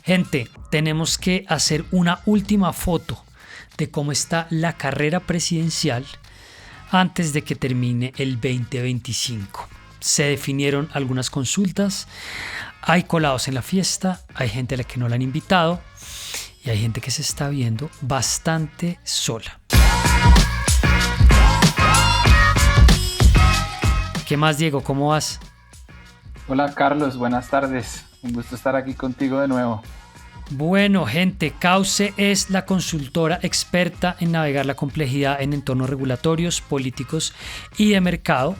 Gente, tenemos que hacer una última foto de cómo está la carrera presidencial antes de que termine el 2025. Se definieron algunas consultas, hay colados en la fiesta, hay gente a la que no la han invitado y hay gente que se está viendo bastante sola. ¿Qué más, Diego? ¿Cómo vas? Hola Carlos, buenas tardes. Un gusto estar aquí contigo de nuevo. Bueno, gente, Cauce es la consultora experta en navegar la complejidad en entornos regulatorios, políticos y de mercado.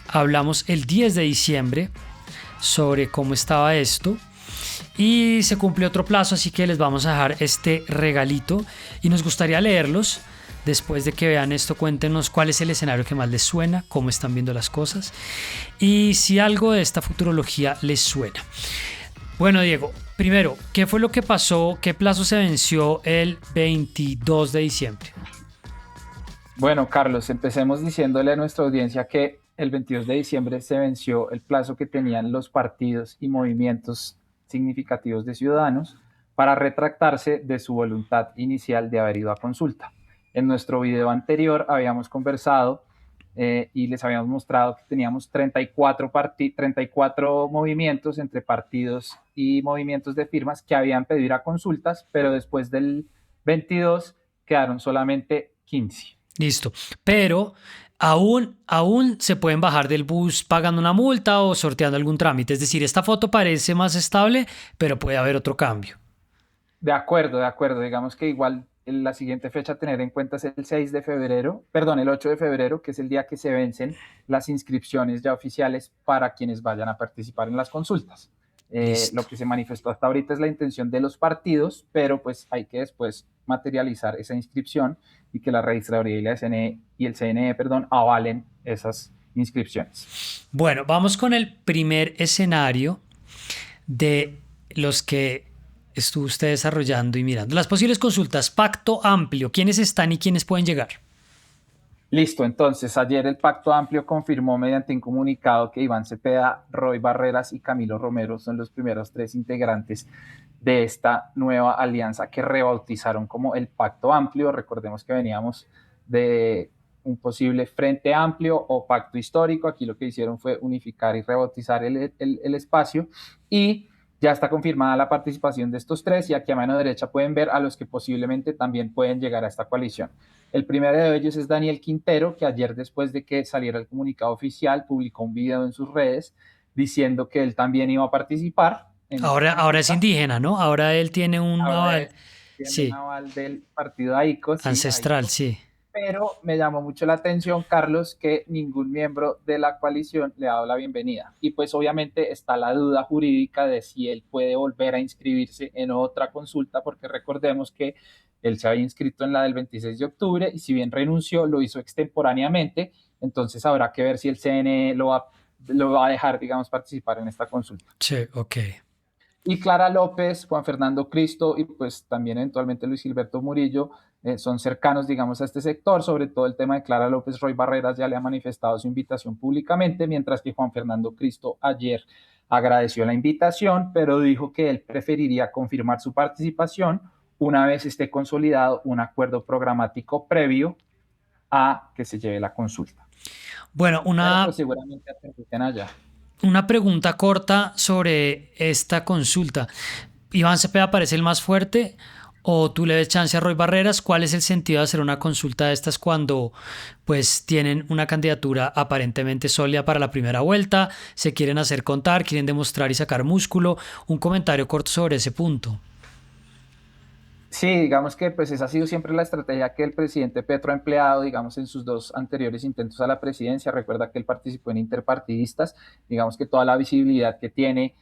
Hablamos el 10 de diciembre sobre cómo estaba esto y se cumplió otro plazo, así que les vamos a dejar este regalito y nos gustaría leerlos. Después de que vean esto, cuéntenos cuál es el escenario que más les suena, cómo están viendo las cosas y si algo de esta futurología les suena. Bueno, Diego, primero, ¿qué fue lo que pasó? ¿Qué plazo se venció el 22 de diciembre? Bueno, Carlos, empecemos diciéndole a nuestra audiencia que el 22 de diciembre se venció el plazo que tenían los partidos y movimientos significativos de ciudadanos para retractarse de su voluntad inicial de haber ido a consulta. En nuestro video anterior habíamos conversado y les habíamos mostrado que teníamos 34 movimientos entre partidos y movimientos de firmas que habían pedido ir a consultas, pero después del 22 quedaron solamente 15. Listo, pero aún se pueden bajar del bus pagando una multa o sorteando algún trámite. Es decir, esta foto parece más estable, pero puede haber otro cambio. De acuerdo, de acuerdo. Digamos que igual la siguiente fecha a tener en cuenta es el 6 de febrero, perdón, el 8 de febrero, que es el día que se vencen las inscripciones ya oficiales para quienes vayan a participar en las consultas. Lo que se manifestó hasta ahorita es la intención de los partidos, pero pues hay que después materializar esa inscripción y que la registraduría y el CNE, perdón, avalen esas inscripciones. Bueno, vamos con el primer escenario de los que estuvo usted desarrollando y mirando. Las posibles consultas, pacto amplio, ¿quiénes están y quiénes pueden llegar? Listo, entonces ayer el Pacto Amplio confirmó mediante un comunicado que Iván Cepeda, Roy Barreras y Camilo Romero son los primeros 3 integrantes de esta nueva alianza que rebautizaron como el Pacto Amplio. Recordemos que veníamos de un posible Frente Amplio o Pacto Histórico. Aquí lo que hicieron fue unificar y rebautizar el espacio y ya está confirmada la participación de estos 3 y aquí a mano derecha pueden ver a los que posiblemente también pueden llegar a esta coalición. El primero de ellos es Daniel Quintero, que ayer después de que saliera el comunicado oficial publicó un video en sus redes diciendo que él también iba a participar. Ahora es indígena, ¿no? Ahora él tiene un Ahora aval, él tiene un sí, aval del partido AICO, sí, ancestral, AICO. sí. Pero me llamó mucho la atención, Carlos, que ningún miembro de la coalición le ha dado la bienvenida. Y pues obviamente está la duda jurídica de si él puede volver a inscribirse en otra consulta, porque recordemos que él se había inscrito en la del 26 de octubre y si bien renunció, lo hizo extemporáneamente. Entonces habrá que ver si el CNE lo va a dejar, digamos, participar en esta consulta. Sí, ok. Y Clara López, Juan Fernando Cristo y pues también eventualmente Luis Gilberto Murillo son cercanos, digamos, a este sector. Sobre todo el tema de Clara López, Roy Barreras ya le ha manifestado su invitación públicamente, mientras que Juan Fernando Cristo ayer agradeció la invitación, pero dijo que él preferiría confirmar su participación una vez esté consolidado un acuerdo programático previo a que se lleve la consulta. Bueno, Pero pues seguramente aterricen allá. una pregunta corta sobre esta consulta. ¿Iván Cepeda parece el más fuerte o tú le ves chance a Roy Barreras? ¿Cuál es el sentido de hacer una consulta de estas cuando pues tienen una candidatura aparentemente sólida para la primera vuelta, se quieren hacer contar, quieren demostrar y sacar músculo? Un comentario corto sobre ese punto. Sí, digamos que pues esa ha sido siempre la estrategia que el presidente Petro ha empleado, digamos, en sus 2 anteriores intentos a la presidencia. Recuerda que él participó en interpartidistas, digamos que toda la visibilidad que tiene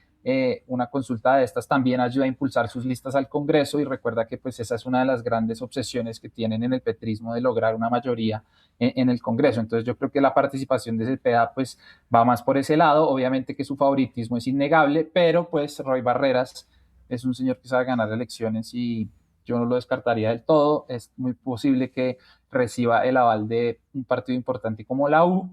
una consulta de estas también ayuda a impulsar sus listas al Congreso y recuerda que pues esa es una de las grandes obsesiones que tienen en el petrismo de lograr una mayoría en el Congreso. Entonces yo creo que la participación de Cepeda pues va más por ese lado, obviamente que su favoritismo es innegable, pero pues Roy Barreras es un señor que sabe ganar elecciones y yo no lo descartaría del todo. Es muy posible que reciba el aval de un partido importante como la U.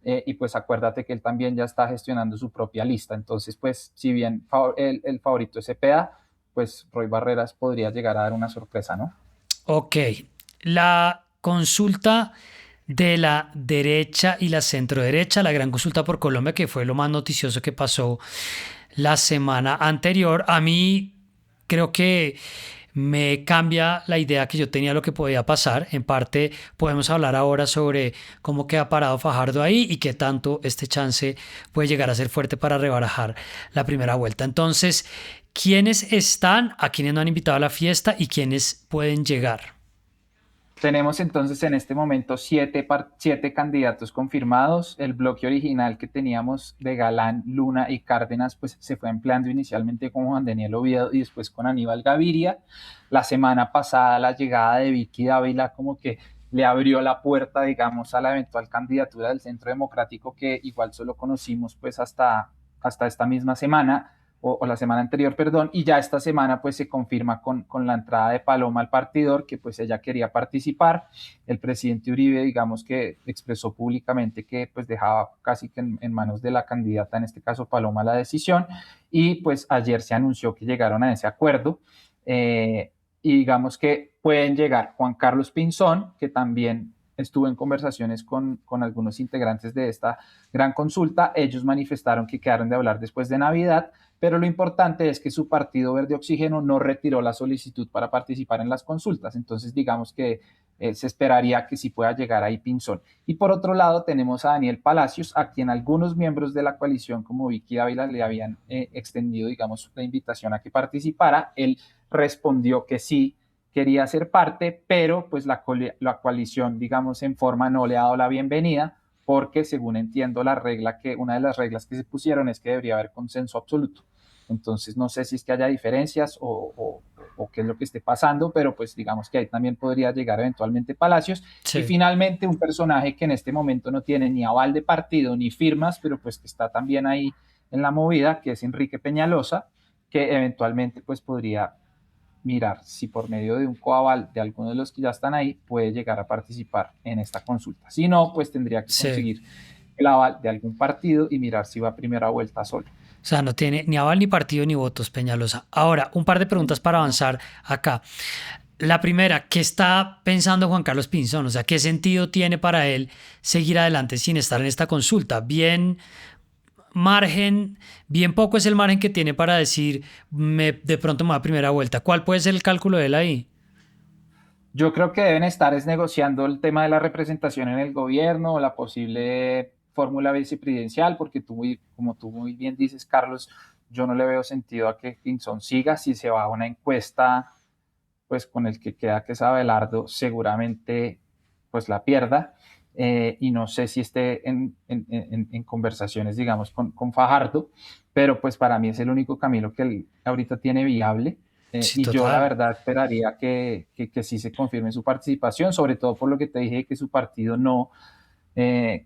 Y pues acuérdate que él también ya está gestionando su propia lista. Entonces, pues, si bien el favorito es Cepeda, pues Roy Barreras podría llegar a dar una sorpresa, ¿no? Ok, la consulta de la derecha y la centroderecha, la gran consulta por Colombia, que fue lo más noticioso que pasó la semana anterior, a mí creo que me cambia la idea que yo tenía de lo que podía pasar. En parte podemos hablar ahora sobre cómo queda parado Fajardo ahí y qué tanto este chance puede llegar a ser fuerte para rebarajar la primera vuelta. Entonces, ¿quiénes están, a quienes no han invitado a la fiesta y quiénes pueden llegar? Tenemos entonces en este momento siete candidatos confirmados. El bloque original que teníamos de Galán, Luna y Cárdenas, pues se fue empleando inicialmente con Juan Daniel Oviedo y después con Aníbal Gaviria. La semana pasada la llegada de Vicky Dávila como que le abrió la puerta, digamos, a la eventual candidatura del Centro Democrático, que igual solo conocimos pues hasta esta misma semana o la semana anterior, perdón, y ya esta semana pues se confirma con la entrada de Paloma al partidor, que pues ella quería participar. El presidente Uribe, digamos que expresó públicamente que pues dejaba casi que en manos de la candidata, en este caso Paloma, la decisión, y pues ayer se anunció que llegaron a ese acuerdo, y digamos que pueden llegar Juan Carlos Pinzón, que también estuvo en conversaciones con algunos integrantes de esta gran consulta. Ellos manifestaron que quedaron de hablar después de Navidad, pero lo importante es que su partido Verde Oxígeno no retiró la solicitud para participar en las consultas. Entonces, digamos que se esperaría que sí pueda llegar ahí Pinzón. Y por otro lado, tenemos a Daniel Palacios, a quien algunos miembros de la coalición, como Vicky Ávila, le habían extendido, digamos, la invitación a que participara. Él respondió que sí quería ser parte, pero pues la coalición, digamos, en forma no le ha dado la bienvenida, porque según entiendo una de las reglas que se pusieron es que debería haber consenso absoluto. Entonces no sé si es que haya diferencias o qué es lo que esté pasando, pero pues digamos que ahí también podría llegar eventualmente Palacios. Y Sí. finalmente un personaje que en este momento no tiene ni aval de partido ni firmas, pero pues que está también ahí en la movida, que es Enrique Peñalosa, que eventualmente pues podría mirar si por medio de un coaval de alguno de los que ya están ahí puede llegar a participar en esta consulta. Si no, pues tendría que Sí. conseguir el aval de algún partido y mirar si va a primera vuelta solo. O sea, no tiene ni aval, ni partido, ni votos Peñalosa. Ahora, un par de preguntas para No. avanzar acá. La primera, ¿qué está pensando Juan Carlos Pinzón? O sea, ¿qué sentido tiene para él seguir adelante sin estar en esta consulta? Bien margen, bien poco es el margen que tiene para decir, de pronto me voy a primera vuelta. ¿Cuál puede ser el cálculo de él ahí? Yo creo que deben estar es negociando el tema de la representación en el gobierno o la posible fórmula vicepresidencial, porque como tú muy bien dices, Carlos, yo no le veo sentido a que Pinzón siga. Si se va a una encuesta, pues con el que queda, que es Abelardo, seguramente pues la pierda. Y no sé si esté en conversaciones, digamos, con Fajardo, pero pues para mí es el único camino que él ahorita tiene viable. Sí, Y yo la total. verdad esperaría que sí se confirme su participación, sobre todo por lo que te dije, que su partido no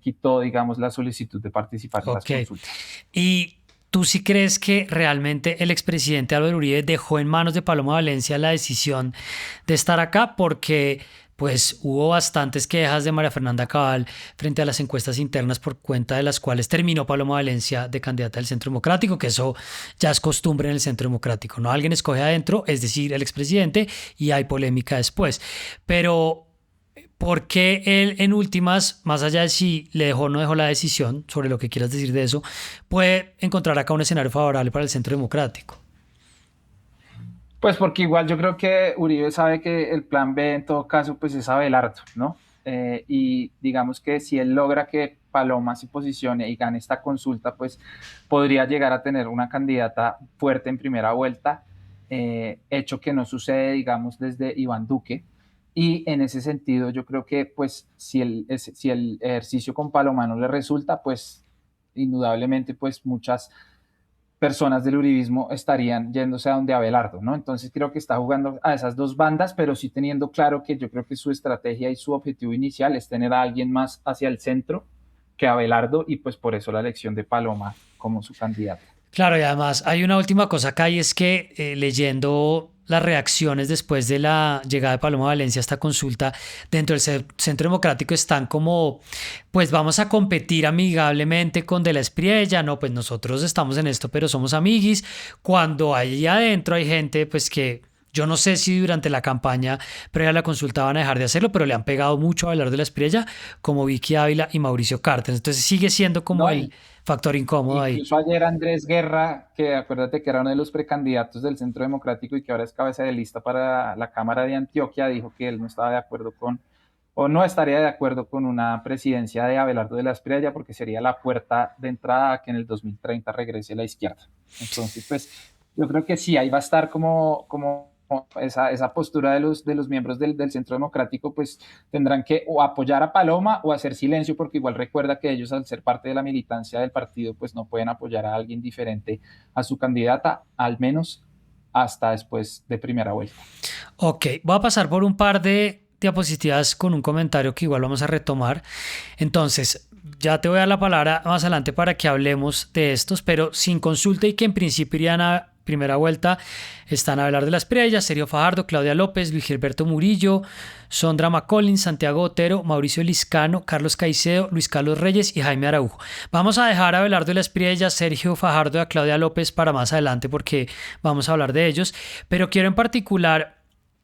quitó, digamos, la solicitud de participar en las Ok. consultas. ¿Y tú sí crees que realmente el expresidente Álvaro Uribe dejó en manos de Paloma Valencia la decisión de estar acá? Porque pues hubo bastantes quejas de María Fernanda Cabal frente a las encuestas internas por cuenta de las cuales terminó Paloma Valencia de candidata del Centro Democrático, que eso ya es costumbre en el Centro Democrático, ¿no? Alguien escoge adentro, es decir, el expresidente, y hay polémica después. Pero ¿por qué él en últimas, más allá de si le dejó o no dejó la decisión, sobre lo que quieras decir de eso, puede encontrar acá un escenario favorable para el Centro Democrático? Pues porque igual yo creo que Uribe sabe que el plan B en todo caso pues es Abelardo, ¿no? Y digamos que si él logra que Paloma se posicione y gane esta consulta, pues podría llegar a tener una candidata fuerte en primera vuelta, hecho que no sucede, digamos, desde Iván Duque. Y en ese sentido yo creo que pues si el ejercicio con Paloma no le resulta, pues indudablemente pues muchas personas del uribismo estarían yéndose a donde Abelardo, ¿no? Entonces creo que está jugando a esas dos bandas, pero sí teniendo claro que yo creo que su estrategia y su objetivo inicial es tener a alguien más hacia el centro que Abelardo, y pues por eso la elección de Paloma como su candidata. Claro, y además hay una última cosa acá y es que leyendo las reacciones después de la llegada de Paloma Valencia a esta consulta dentro del Centro Democrático están como, pues vamos a competir amigablemente con De la Espriella, no, pues nosotros estamos en esto, pero somos amiguis, cuando ahí adentro hay gente pues que yo no sé si durante la campaña previa a la consulta van a dejar de hacerlo, pero le han pegado mucho a Abelardo de la Espriella, como Vicky Ávila y Mauricio Cárdenas. Entonces sigue siendo como No, el factor incómodo ahí. incluso ayer Andrés Guerra, que acuérdate que era uno de los precandidatos del Centro Democrático y que ahora es cabeza de lista para la Cámara de Antioquia, dijo que él no estaba de acuerdo con, o no estaría de acuerdo con una presidencia de Abelardo de la Espriella porque sería la puerta de entrada a que en el 2030 regrese la izquierda. Entonces, pues yo creo que sí, ahí va a estar como esa postura de los miembros del Centro Democrático, pues tendrán que o apoyar a Paloma o hacer silencio, porque igual recuerda que ellos al ser parte de la militancia del partido, pues no pueden apoyar a alguien diferente a su candidata, al menos hasta después de primera vuelta. Ok, voy a pasar por un par de diapositivas con un comentario que igual vamos a retomar. Entonces, ya te voy a dar la palabra más adelante para que hablemos de estos, pero sin consulta y que en principio irían a primera vuelta están Abelardo de la Espriella, Sergio Fajardo, Claudia López, Luis Gilberto Murillo, Sondra McCollins, Santiago Otero, Mauricio Liscano, Carlos Caicedo, Luis Carlos Reyes y Jaime Araujo. Vamos a dejar a Abelardo de la Espriella, Sergio Fajardo y a Claudia López para más adelante porque vamos a hablar de ellos, pero quiero en particular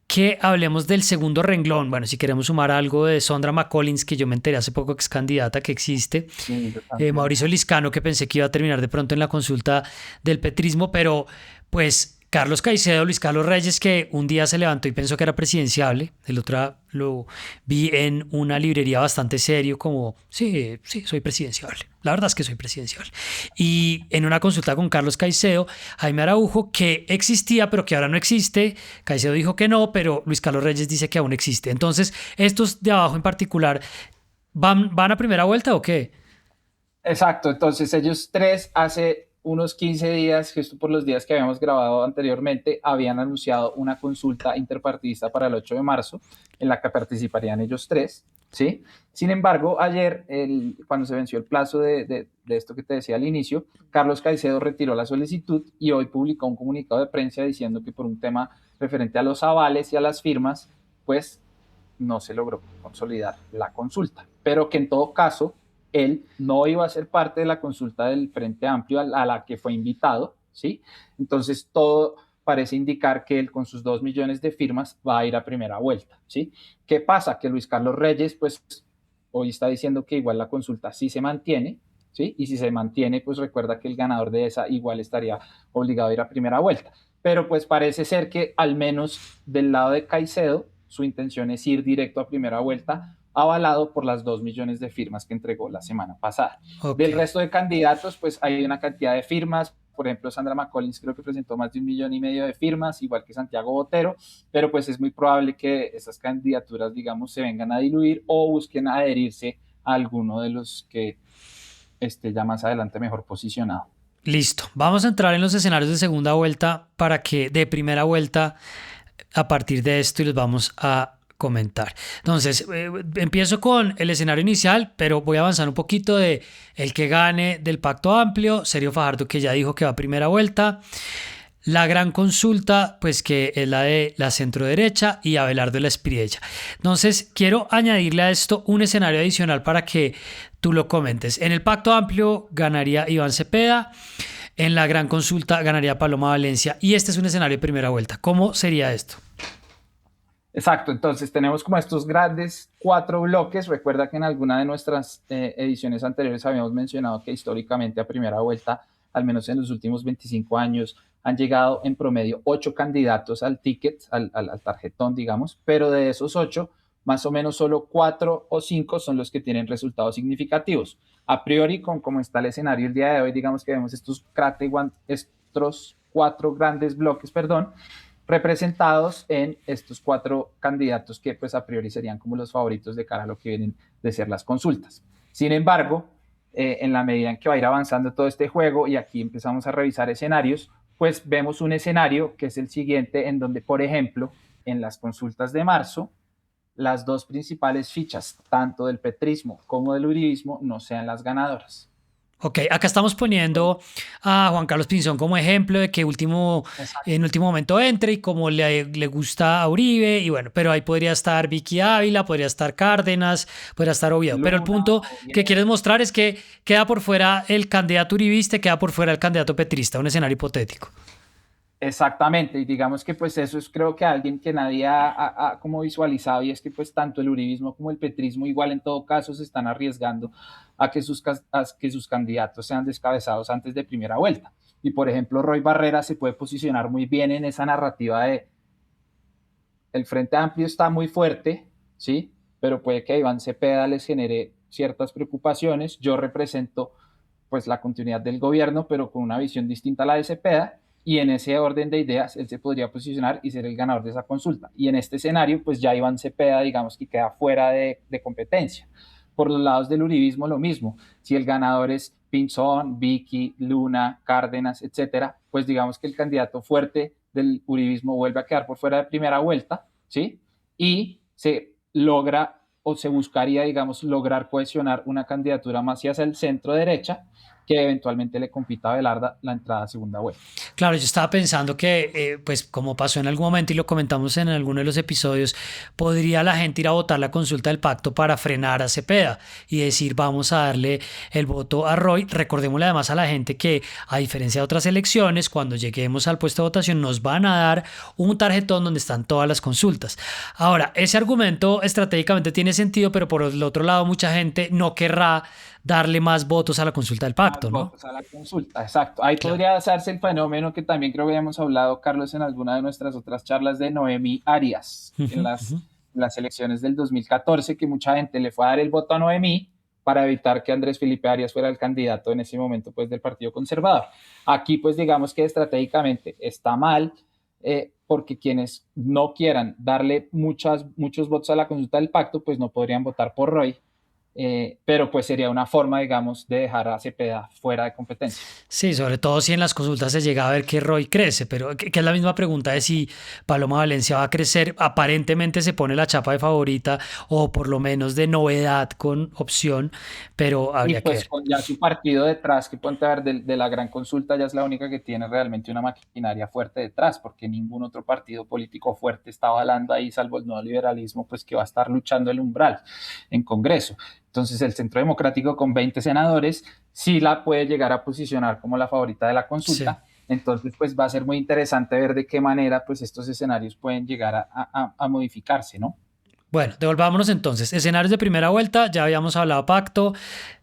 que hablemos del segundo renglón. Bueno, si queremos sumar algo de Sondra McCollins, que yo me enteré hace poco que es candidata, que existe. Sí, Mauricio Liscano, que pensé que iba a terminar de pronto en la consulta del petrismo, pero pues Carlos Caicedo, Luis Carlos Reyes, que un día se levantó y pensó que era presidenciable, el otro lo vi en una librería bastante serio, como, sí, soy presidenciable. La verdad es que soy presidencial. Y en una consulta con Carlos Caicedo, Jaime Araujo, que existía, pero que ahora no existe. Caicedo dijo que no, pero Luis Carlos Reyes dice que aún existe. Entonces, estos de abajo en particular, ¿van a primera vuelta o qué? exacto, entonces ellos tres hace unos 15 días, justo por los días que habíamos grabado anteriormente, habían anunciado una consulta interpartidista para el 8 de marzo, en la que participarían ellos tres, ¿sí? Sin embargo, ayer, cuando se venció el plazo de esto que te decía al inicio, Carlos Caicedo retiró la solicitud y hoy publicó un comunicado de prensa diciendo que por un tema referente a los avales y a las firmas, pues no se logró consolidar la consulta, pero que en todo caso él no iba a ser parte de la consulta del Frente Amplio a la que fue invitado, ¿sí? Entonces todo parece indicar que él con sus 2 millones de firmas va a ir a primera vuelta, ¿sí? ¿Qué pasa? Que Luis Carlos Reyes, pues hoy está diciendo que igual la consulta sí se mantiene, ¿sí? Y si se mantiene, pues recuerda que el ganador de esa igual estaría obligado a ir a primera vuelta. Pero pues parece ser que al menos del lado de Caicedo, su intención es ir directo a primera vuelta, avalado por las 2 millones de firmas que entregó la semana pasada. Ok. Del resto de candidatos, pues hay una cantidad de firmas. Por ejemplo, Sandra McCollins creo que presentó más de 1,5 millones de firmas, igual que Santiago Botero, pero pues es muy probable que esas candidaturas, digamos, se vengan a diluir o busquen adherirse a alguno de los que esté ya más adelante mejor posicionado. Listo. Vamos a entrar en los escenarios de segunda vuelta para que de primera vuelta a partir de esto y les vamos a comentar. Entonces, empiezo con el escenario inicial, pero voy a avanzar un poquito de el que gane del Pacto Amplio, Sergio Fajardo, que ya dijo que va a primera vuelta. La gran consulta, pues que es la de la centroderecha y Abelardo de la Espriella. Entonces, quiero añadirle a esto un escenario adicional para que tú lo comentes. En el Pacto Amplio ganaría Iván Cepeda. En la gran consulta ganaría Paloma Valencia. Y este es un escenario de primera vuelta. ¿Cómo sería esto? Exacto, entonces tenemos como estos grandes 4 bloques. Recuerda que en alguna de nuestras ediciones anteriores habíamos mencionado que históricamente a primera vuelta, al menos en los últimos 25 años, han llegado en promedio 8 candidatos al ticket, al tarjetón, digamos, pero de esos 8, más o menos solo 4 o 5 son los que tienen resultados significativos. A priori, con cómo está el escenario el día de hoy, digamos que vemos estos 4 grandes bloques, representados en estos 4 candidatos que pues a priori serían como los favoritos de cara a lo que vienen de ser las consultas. Sin embargo, en la medida en que va a ir avanzando todo este juego y aquí empezamos a revisar escenarios, pues vemos un escenario que es el siguiente en donde, por ejemplo, en las consultas de marzo, las 2 principales fichas, tanto del petrismo como del uribismo, no sean las ganadoras. Ok, acá estamos poniendo a Juan Carlos Pinzón como ejemplo de que en último momento entre y como le gusta a Uribe, y bueno, pero ahí podría estar Vicky Ávila, podría estar Cárdenas, podría estar Oviedo. Pero el Luna, punto que Oviedo. quieres mostrar es que queda por fuera el candidato uribista, queda por fuera el candidato petrista, un escenario hipotético. Exactamente, y digamos que pues eso es creo que alguien que nadie ha como visualizado, y es que pues tanto el uribismo como el petrismo igual en todo caso se están arriesgando a que sus candidatos sean descabezados antes de primera vuelta. Y por ejemplo, Roy Barrera se puede posicionar muy bien en esa narrativa de el Frente Amplio está muy fuerte, ¿sí? Pero puede que a Iván Cepeda les genere ciertas preocupaciones. Yo represento pues la continuidad del gobierno, pero con una visión distinta a la de Cepeda, y en ese orden de ideas él se podría posicionar y ser el ganador de esa consulta. Y en este escenario, pues ya Iván Cepeda, digamos que queda fuera de competencia. Por los lados del uribismo, lo mismo. Si el ganador es Pinzón, Vicky, Luna, Cárdenas, etcétera, pues digamos que el candidato fuerte del uribismo vuelve a quedar por fuera de primera vuelta, ¿sí? Y se logra o se buscaría, digamos, lograr cohesionar una candidatura más hacia el centro derecha que eventualmente le compita a Velarda la entrada a segunda vuelta. Claro, yo estaba pensando que, pues como pasó en algún momento y lo comentamos en alguno de los episodios, podría la gente ir a votar la consulta del pacto para frenar a Cepeda y decir vamos a darle el voto a Roy. Recordémosle además a la gente que a diferencia de otras elecciones, cuando lleguemos al puesto de votación nos van a dar un tarjetón donde están todas las consultas. Ahora, ese argumento estratégicamente tiene sentido, pero por el otro lado mucha gente no querrá darle más votos a la consulta del Más pacto, ¿no? votos a la consulta, exacto. Ahí Claro. podría hacerse el fenómeno que también creo que hemos hablado, Carlos, en alguna de nuestras otras charlas de Noemí Arias, Ujú, ujú. en las elecciones del 2014, que mucha gente le fue a dar el voto a Noemí para evitar que Andrés Felipe Arias fuera el candidato en ese momento pues, del Partido Conservador. Aquí, pues digamos que estratégicamente está mal, porque quienes no quieran darle muchos votos a la consulta del pacto, pues no podrían votar por Roy, pero pues sería una forma, digamos, de dejar a Cepeda fuera de competencia. Sí, sobre todo si en las consultas se llega a ver que Roy crece, pero que es la misma pregunta de si Paloma Valencia va a crecer. Aparentemente se pone la chapa de favorita o por lo menos de novedad con opción, pero Y habría que pues ver. con ya su partido detrás, que ponte a ver de la gran consulta, ya es la única que tiene realmente una maquinaria fuerte detrás, porque ningún otro partido político fuerte está avalando ahí, salvo el nuevo liberalismo, pues que va a estar luchando el umbral en Congreso. Entonces el Centro Democrático con 20 senadores sí la puede llegar a posicionar como la favorita de la Sí. consulta. Entonces pues va a ser muy interesante ver de qué manera pues estos escenarios pueden llegar a modificarse, ¿no? Bueno, devolvámonos entonces. Escenarios de primera vuelta, ya habíamos hablado pacto,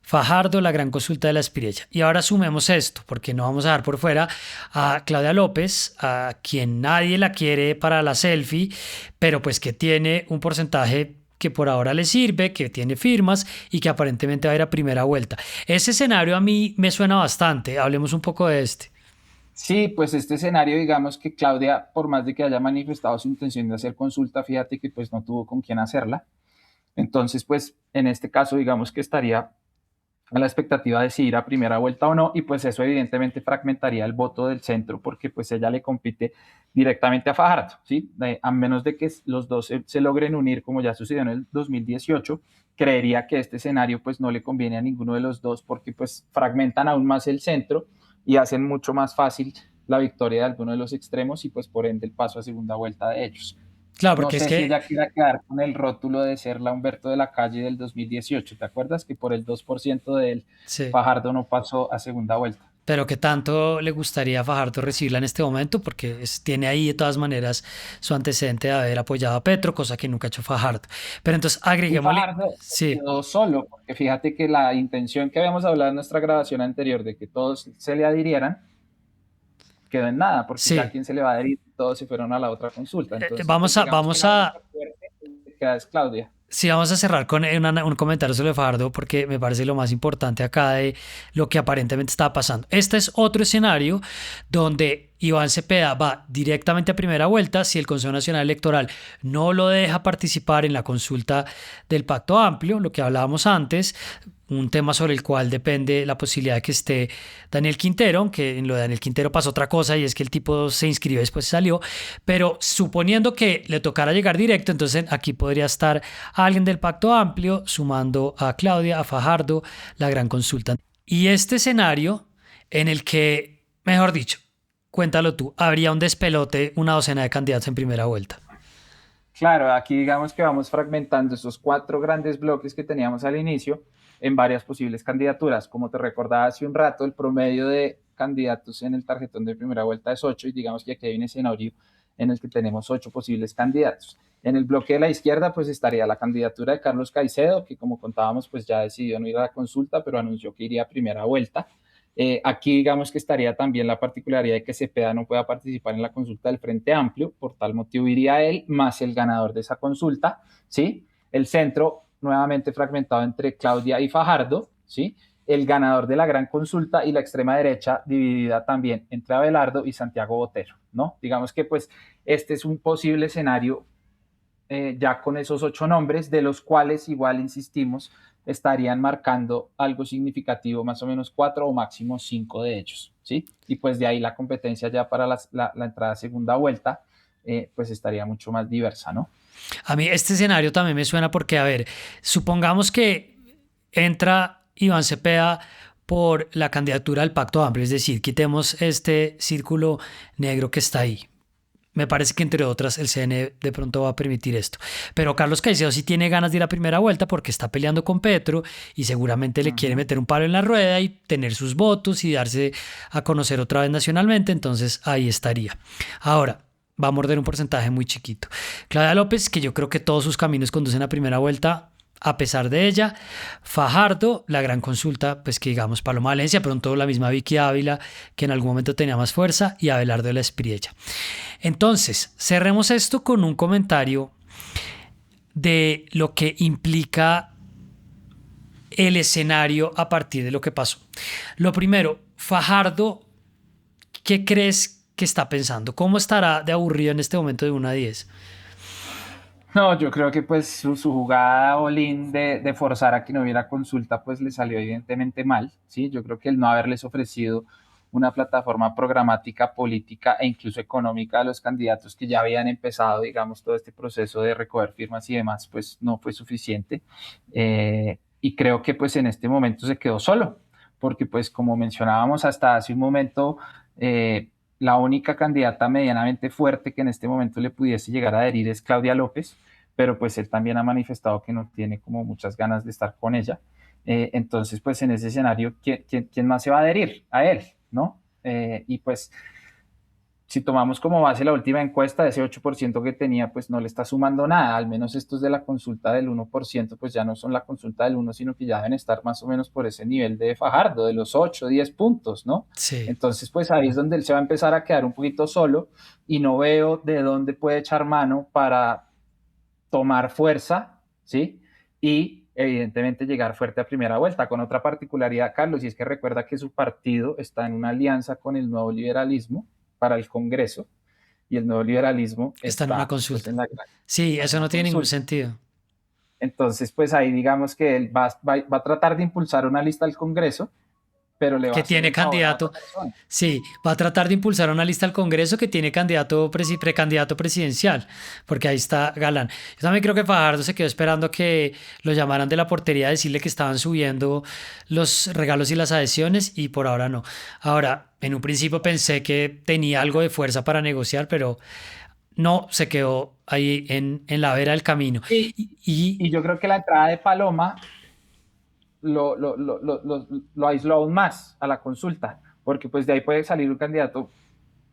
Fajardo, la gran consulta de la Espirella. Y ahora sumemos esto, porque no vamos a dar por fuera a Claudia López, a quien nadie la quiere para la selfie, pero pues que tiene un porcentaje que por ahora le sirve, que tiene firmas y que aparentemente va a ir a primera vuelta. Ese escenario a mí me suena bastante. Hablemos un poco de este. Sí, pues este escenario, digamos que Claudia, por más de que haya manifestado su intención de hacer consulta, fíjate que pues no tuvo con quién hacerla. Entonces, pues en este caso, digamos que estaría a la expectativa de si ir a primera vuelta o no, y pues eso evidentemente fragmentaría el voto del centro, porque pues ella le compite directamente a Fajardo, ¿sí? A menos de que los dos se logren unir, como ya sucedió en el 2018, creería que este escenario pues no le conviene a ninguno de los dos, porque pues fragmentan aún más el centro y hacen mucho más fácil la victoria de alguno de los extremos y pues por ende el paso a segunda vuelta de ellos. Claro, No porque es sé si que ella quiera quedar con el rótulo de ser la Humberto de la Calle del 2018. ¿Te acuerdas que por el 2% de él, sí. Fajardo no pasó a segunda vuelta? Pero que tanto le gustaría a Fajardo recibirla en este momento, porque tiene ahí de todas maneras su antecedente de haber apoyado a Petro, cosa que nunca ha hecho Fajardo. Pero entonces Y agreguémosle, Fajardo sí, quedó solo, porque fíjate que la intención que habíamos hablado en nuestra grabación anterior de que todos se le adhirieran, quedó en nada, porque ya sí. quien se le va a adherir, todos se fueron a la otra consulta. Entonces, pues Vamos a, digamos que vamos la única a, fuerte que queda es Claudia. sí, vamos a cerrar con un comentario sobre Fajardo porque me parece lo más importante acá de lo que aparentemente está pasando. Este es otro escenario donde Iván Cepeda va directamente a primera vuelta si el Consejo Nacional Electoral no lo deja participar en la consulta del Pacto Amplio, lo que hablábamos antes, un tema sobre el cual depende la posibilidad de que esté Daniel Quintero, aunque en lo de Daniel Quintero pasó otra cosa y es que el tipo se inscribió y después salió, pero suponiendo que le tocara llegar directo, entonces aquí podría estar alguien del Pacto Amplio sumando a Claudia, a Fajardo, la gran consulta. Y este escenario en el que, mejor dicho, cuéntalo tú, habría un despelote, una docena de candidatos en primera vuelta. Claro, aquí digamos que vamos fragmentando esos cuatro grandes bloques que teníamos al inicio en varias posibles candidaturas. Como te recordaba hace un rato, el promedio de candidatos en el tarjetón de primera vuelta es 8 y digamos que aquí hay un escenario en el que tenemos 8 posibles candidatos. En el bloque de la izquierda pues estaría la candidatura de Carlos Caicedo, que como contábamos pues ya decidió no ir a la consulta, pero anunció que iría a primera vuelta. Aquí digamos que estaría también la particularidad de que Cepeda no pueda participar en la consulta del Frente Amplio, por tal motivo iría él, más el ganador de esa consulta, ¿sí? El centro nuevamente fragmentado entre Claudia y Fajardo, ¿sí? El ganador de la gran consulta y la extrema derecha dividida también entre Abelardo y Santiago Botero, ¿no? Digamos que pues este es un posible escenario ya con esos 8 nombres, de los cuales igual insistimos, estarían marcando algo significativo, más o menos 4 o máximo 5 de ellos, ¿sí? Y pues de ahí la competencia ya para la entrada a segunda vuelta, pues estaría mucho más diversa, ¿no? A mí este escenario también me suena porque, a ver, supongamos que entra Iván Cepeda por la candidatura al Pacto Amplio, es decir, quitemos este círculo negro que está ahí. Me parece que entre otras el CNE de pronto va a permitir esto. Pero Carlos Caicedo sí tiene ganas de ir a primera vuelta porque está peleando con Petro y seguramente le quiere meter un palo en la rueda y tener sus votos y darse a conocer otra vez nacionalmente. Entonces ahí estaría. Ahora, va a morder un porcentaje muy chiquito. Claudia López, que yo creo que todos sus caminos conducen a primera vuelta, a pesar de ella. Fajardo, la gran consulta, pues que digamos Paloma Valencia, pronto la misma Vicky Ávila, que en algún momento tenía más fuerza, y Abelardo de la Espriella. Entonces, cerremos esto con un comentario de lo que implica el escenario a partir de lo que pasó. Lo primero, Fajardo, ¿qué crees que está pensando? ¿Cómo estará de aburrido en este momento de 1 a 10? No, yo creo que pues su jugada all-in de forzar a que no hubiera consulta pues le salió evidentemente mal, ¿sí? Yo creo que el no haberles ofrecido una plataforma programática, política e incluso económica a los candidatos que ya habían empezado, digamos, todo este proceso de recoger firmas y demás, pues no fue suficiente. Y creo que pues en este momento se quedó solo, porque pues como mencionábamos hasta hace un momento, la única candidata medianamente fuerte que en este momento le pudiese llegar a adherir es Claudia López, pero pues él también ha manifestado que no tiene como muchas ganas de estar con ella. Entonces, pues en ese escenario, ¿quién más se va a adherir? A él, ¿no? Y pues si tomamos como base la última encuesta, de ese 8% que tenía, pues no le está sumando nada, al menos estos de la consulta del 1%, pues ya no son la consulta del 1, sino que ya deben estar más o menos por ese nivel de Fajardo, de los 8, 10 puntos, ¿no? Sí. Entonces, pues ahí es donde él se va a empezar a quedar un poquito solo y no veo de dónde puede echar mano para tomar fuerza, ¿sí? Y evidentemente llegar fuerte a primera vuelta, con otra particularidad, Carlos, y es que recuerda que su partido está en una alianza con el nuevo liberalismo para el Congreso, y el nuevo liberalismo Está en una está pues, consulta. en la Sí, eso una no tiene ningún consulta. sentido. Entonces, pues ahí digamos que él va a tratar de impulsar una lista al Congreso, pero le va a Que hacer tiene el favor a otra candidato. persona. Sí, va a tratar de impulsar una lista al Congreso que tiene candidato precandidato presidencial, porque ahí está Galán. Yo también creo que Fajardo se quedó esperando que lo llamaran de la portería a decirle que estaban subiendo los regalos y las adhesiones y por ahora no. Ahora, en un principio pensé que tenía algo de fuerza para negociar, pero no, se quedó ahí en la vera del camino. Y, Y y yo creo que la entrada de Paloma lo aisló aún más a la consulta, porque pues de ahí puede salir un candidato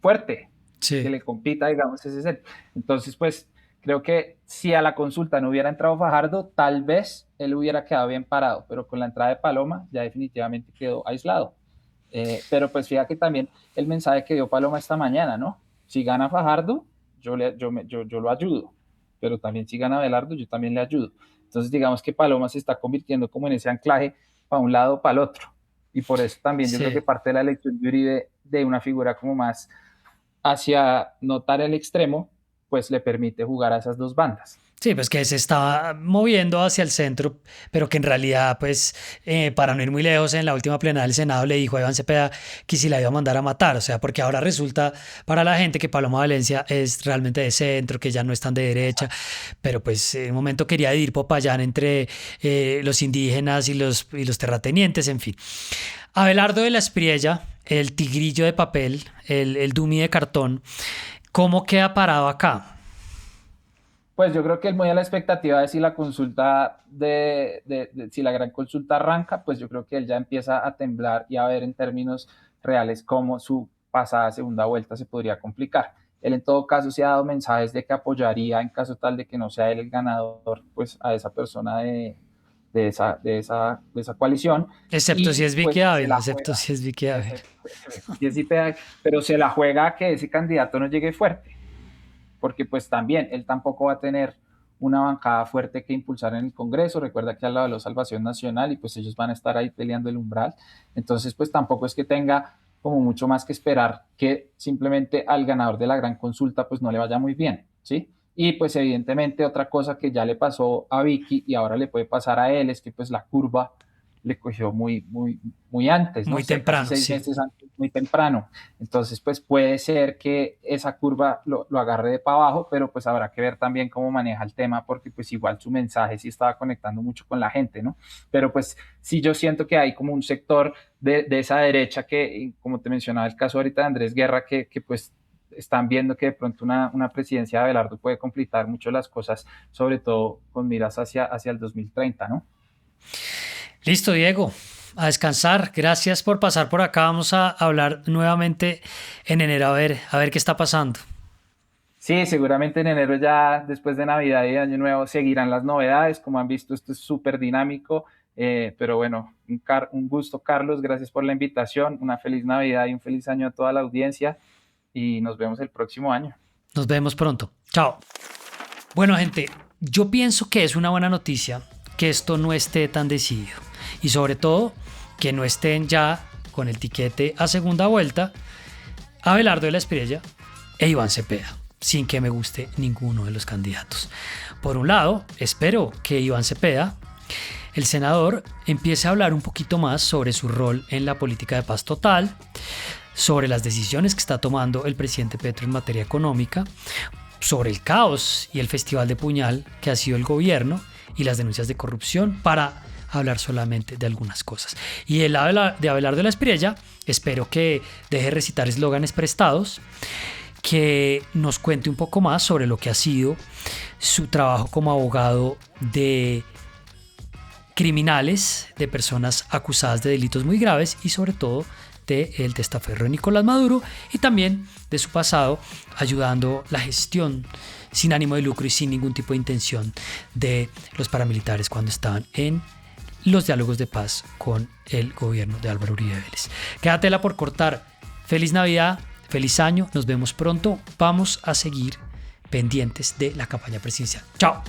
fuerte que sí, le compita, digamos, ese es el. Entonces, pues creo que si a la consulta no hubiera entrado Fajardo, tal vez él hubiera quedado bien parado, pero con la entrada de Paloma ya definitivamente quedó aislado. Pero pues fíjate que también el mensaje que dio Paloma esta mañana, ¿no? Si gana Fajardo, yo lo ayudo, pero también si gana Belardo, yo también le ayudo. Entonces digamos que Paloma se está convirtiendo como en ese anclaje para un lado, para el otro. Y por eso también yo creo que sí. parte de la elección de Uribe de una figura como más hacia notar el extremo, pues le permite jugar a esas dos bandas. Sí, pues que se está moviendo hacia el centro, pero que en realidad, pues, para no ir muy lejos, en la última plenaria del Senado le dijo a Iván Cepeda que si la iba a mandar a matar, o sea, porque ahora resulta para la gente que Paloma Valencia es realmente de centro, que ya no es tan de derecha, pero pues en un momento quería ir Popayán entre los indígenas y los terratenientes, en fin. Abelardo de la Espriella, el tigrillo de papel, el dummy de cartón, ¿cómo queda parado acá? Pues yo creo que él muy a la expectativa de si la consulta si la gran consulta arranca, pues yo creo que él ya empieza a temblar y a ver en términos reales cómo su pasada segunda vuelta se podría complicar. Él en todo caso se ha dado mensajes de que apoyaría en caso tal de que no sea él el ganador, pues a esa persona de esa coalición. Excepto si Y es Vicky pues se Ávila, la excepto juega, si es Vicky Ávila. pero se la juega a que ese candidato no llegue fuerte, porque pues también él tampoco va a tener una bancada fuerte que impulsar en el Congreso. Recuerda que al lado de la Salvación Nacional y pues ellos van a estar ahí peleando el umbral. Entonces pues tampoco es que tenga como mucho más que esperar que simplemente al ganador de la gran consulta pues no le vaya muy bien, ¿sí? Y pues evidentemente otra cosa que ya le pasó a Vicky y ahora le puede pasar a él es que pues la curva le cogió muy antes, ¿no? Muy sé, casi temprano, 6 meses antes, muy temprano. Entonces, pues puede ser que esa curva lo agarre de para abajo, pero pues habrá que ver también cómo maneja el tema, porque pues igual su mensaje sí estaba conectando mucho con la gente, ¿no? Pero pues sí yo siento que hay como un sector de esa derecha que, como te mencionaba el caso ahorita de Andrés Guerra, que pues están viendo que de pronto una presidencia de Abelardo puede complicar mucho las cosas, sobre todo con miras hacia el 2030, ¿no? Listo, Diego. A descansar. Gracias por pasar por acá. Vamos a hablar nuevamente en enero a ver qué está pasando. Sí, seguramente en enero ya después de Navidad y Año Nuevo seguirán las novedades. Como han visto, esto es súper dinámico. Pero bueno, un gusto, Carlos. Gracias por la invitación. Una feliz Navidad y un feliz año a toda la audiencia. Y nos vemos el próximo año. Nos vemos pronto. Chao. Bueno, gente, yo pienso que es una buena noticia que esto no esté tan decidido. Y sobre todo, que no estén ya con el tiquete a segunda vuelta Abelardo de la Espriella e Iván Cepeda, sin que me guste ninguno de los candidatos. Por un lado, espero que Iván Cepeda, el senador, empiece a hablar un poquito más sobre su rol en la política de paz total, sobre las decisiones que está tomando el presidente Petro en materia económica, sobre el caos y el festival de puñal que ha sido el gobierno y las denuncias de corrupción, para hablar solamente de algunas cosas. Y el de Abelardo de la Espriella, espero que deje recitar eslóganes prestados, que nos cuente un poco más sobre lo que ha sido su trabajo como abogado de criminales, de personas acusadas de delitos muy graves y sobre todo del testaferro de Nicolás Maduro, y también de su pasado ayudando la gestión sin ánimo de lucro y sin ningún tipo de intención de los paramilitares cuando estaban en los diálogos de paz con el gobierno de Álvaro Uribe Vélez. Quédatela por cortar. Feliz Navidad, feliz año, nos vemos pronto. Vamos a seguir pendientes de la campaña presidencial. Chao.